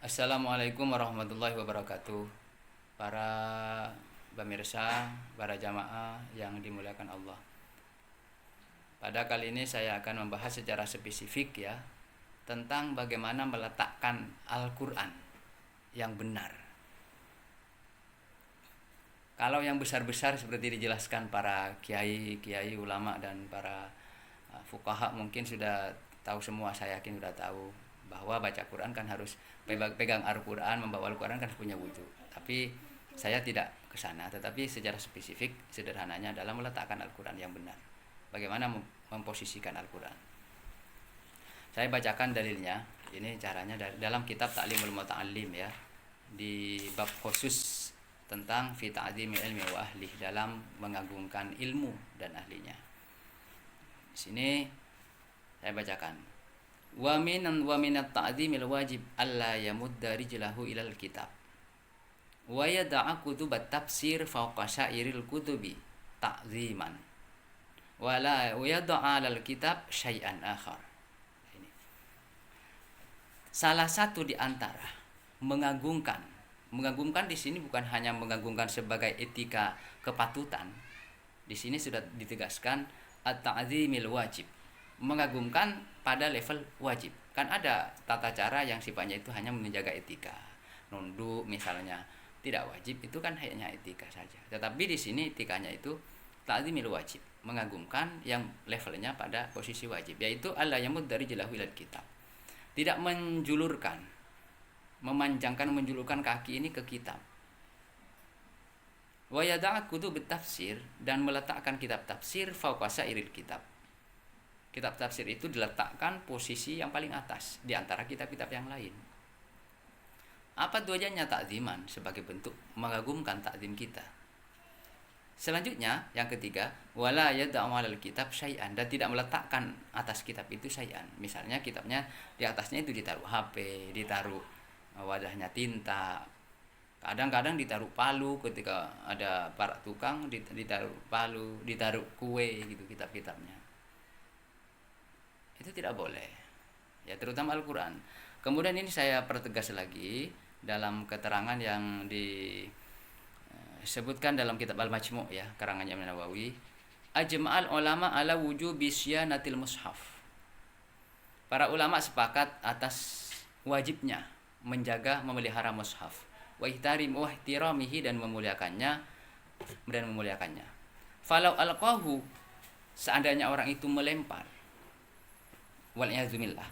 Assalamualaikum warahmatullahi wabarakatuh. Para pemirsa, para jamaah yang dimuliakan Allah. Pada kali ini saya akan membahas secara spesifik ya tentang bagaimana meletakkan Al-Qur'an yang benar. Kalau yang besar-besar seperti dijelaskan para kiai ulama dan para fuqaha mungkin sudah tahu semua, saya yakin sudah tahu bahwa baca Quran kan harus pegang Al-Quran, membawa Al-Quran kan punya wudhu. Tapi saya tidak ke sana, tetapi secara spesifik sederhananya adalah meletakkan Al-Quran yang benar. Bagaimana memposisikan Al-Quran. Saya bacakan dalilnya. Ini caranya dalam kitab Ta'limul Muta'allim ya, di bab khusus tentang fi ta'zimi ilmi wa ahli, dalam mengagungkan ilmu dan ahlinya. Di sini saya bacakan. Wa minat ta'zimil wajib alla yamudda rijlahu ilal kitab wa yada'a kutubat tafsir fawqa syairil kutubi ta'ziman wa la yada'a alal kitab syai'an akhar. Ini salah satu di antara mengagungkan di sini bukan hanya mengagungkan sebagai etika kepatutan. Di sini sudah ditegaskan at-ta'zimil wajib, mengagumkan pada level wajib. Kan ada tata cara yang sifatnya itu hanya menjaga etika, nunduk misalnya, tidak wajib, itu kan hanya etika saja. Tetapi di sini etikanya itu ta'zimil wajib, mengagumkan yang levelnya pada posisi wajib, yaitu alla yamud dari jelahu ilal kitab, tidak menjulurkan kaki ini ke kitab. Wa yada'a kutubut tafsir, dan meletakkan kitab tafsir fawqa syairil kitab. Kitab tafsir itu diletakkan posisi yang paling atas di antara kitab-kitab yang lain. Apa tujuannya takziman? Sebagai bentuk mengagumkan takzim kita. Selanjutnya yang ketiga, wala yad'u 'alal kitab syai'an, dan tidak meletakkan atas kitab itu syai'an. Misalnya kitabnya di atasnya itu ditaruh HP, ditaruh wadahnya tinta. Kadang-kadang ditaruh palu ketika ada para tukang, ditaruh palu, ditaruh kue gitu kitab-kitabnya. Itu tidak boleh ya, terutama Al-Quran. Kemudian ini saya pertegas lagi dalam keterangan yang disebutkan dalam kitab Al-Majmu' ya, karangannya Imam Nawawi, ajma'al ulama ala wujubi syanatil mushaf. Para ulama sepakat atas wajibnya menjaga, memelihara mushaf, wa ihtiramihi, dan memuliakannya. Falau alqahu, seandainya orang itu melempar, wal'iyadzumillah,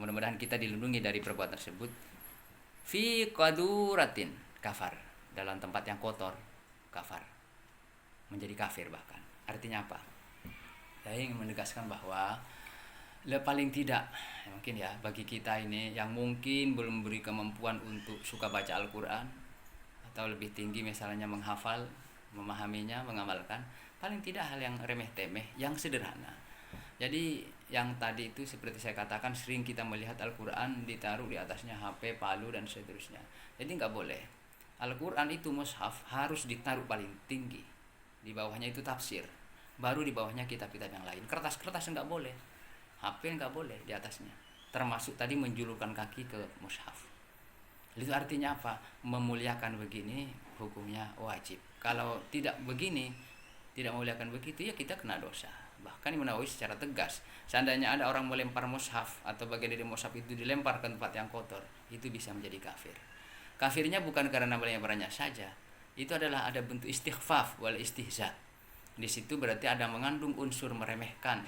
mudah-mudahan kita dilindungi dari perbuatan tersebut, fi qaduratin, kafar, dalam tempat yang kotor, kafar, menjadi kafir bahkan. Artinya apa? Saya ingin menegaskan bahwa paling tidak mungkin ya, bagi kita ini yang mungkin belum beri kemampuan untuk suka baca Al-Quran, atau lebih tinggi misalnya menghafal, memahaminya, mengamalkan, paling tidak hal yang remeh-temeh, yang sederhana. Jadi yang tadi itu seperti saya katakan, sering kita melihat Al-Quran ditaruh di atasnya HP, palu, dan seterusnya. Jadi nggak boleh. Al-Quran itu mushaf harus ditaruh paling tinggi. Di bawahnya itu tafsir. Baru di bawahnya kitab-kitab yang lain. Kertas-kertas nggak boleh. HP nggak boleh di atasnya. Termasuk tadi menjulurkan kaki ke mushaf. Itu artinya apa? Memuliakan begini hukumnya wajib. Kalau tidak begini, tidak memuliakan begitu, ya kita kena dosa. Bahkan Imam Nawawi secara tegas, seandainya ada orang melempar mushaf atau bagian dari mushaf itu dilempar ke tempat yang kotor, itu bisa menjadi kafir. Kafirnya bukan karena melemparnya saja, itu adalah ada bentuk istighfaf wal istihza. Di situ berarti ada mengandung unsur meremehkan,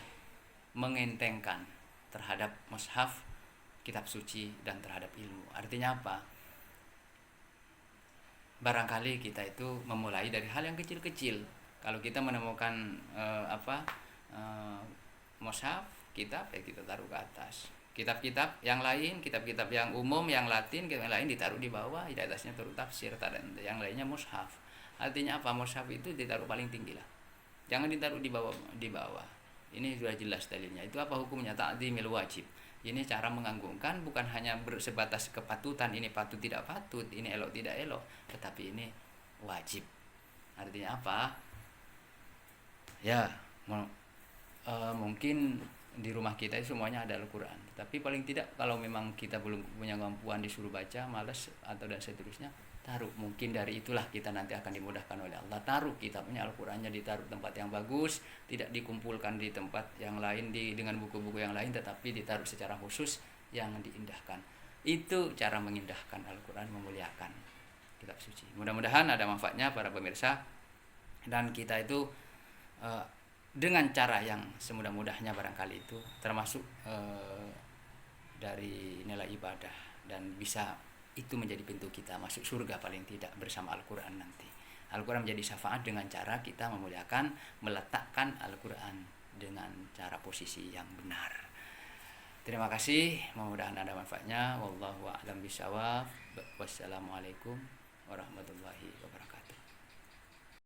mengentengkan terhadap mushaf, kitab suci, dan terhadap ilmu. Artinya apa? Barangkali kita itu memulai dari hal yang kecil-kecil. Kalau kita menemukan mushaf, kitab, ya kita taruh ke atas. Kitab-kitab yang lain, kitab-kitab yang umum, yang Latin, yang lain ditaruh di bawah, di atasnya taruh tafsir, dan yang lainnya mushaf. Artinya apa? Mushaf itu ditaruh paling tinggi lah. Jangan ditaruh di bawah. Ini sudah jelas dalilnya. Itu apa hukumnya? Ta'zimil wajib. Ini cara mengagungkan, bukan hanya sebatas kepatutan, ini patut tidak patut, ini elok tidak elok, tetapi ini wajib. Artinya apa? Ya, mungkin di rumah kita itu semuanya ada Al-Quran. Tapi paling tidak kalau memang kita belum punya kemampuan disuruh baca, malas atau dan seterusnya, taruh. Mungkin dari itulah kita nanti akan dimudahkan oleh Allah. Taruh kitabnya, Al-Qurannya ditaruh tempat yang bagus, tidak dikumpulkan di tempat yang lain dengan buku-buku yang lain, tetapi ditaruh secara khusus yang diindahkan. Itu cara mengindahkan Al-Quran, memuliakan kitab suci. Mudah-mudahan ada manfaatnya para pemirsa, dan kita itu dengan cara yang semudah-mudahnya barangkali itu termasuk dari nilai ibadah, dan bisa itu menjadi pintu kita masuk surga paling tidak bersama Al-Quran nanti. Al-Quran menjadi syafaat dengan cara kita memuliakan, meletakkan Al-Quran dengan cara posisi yang benar. Terima kasih, mudah-mudahan ada manfaatnya. Wallahu a'lam bishawab. Wassalamualaikum warahmatullahi wabarakatuh.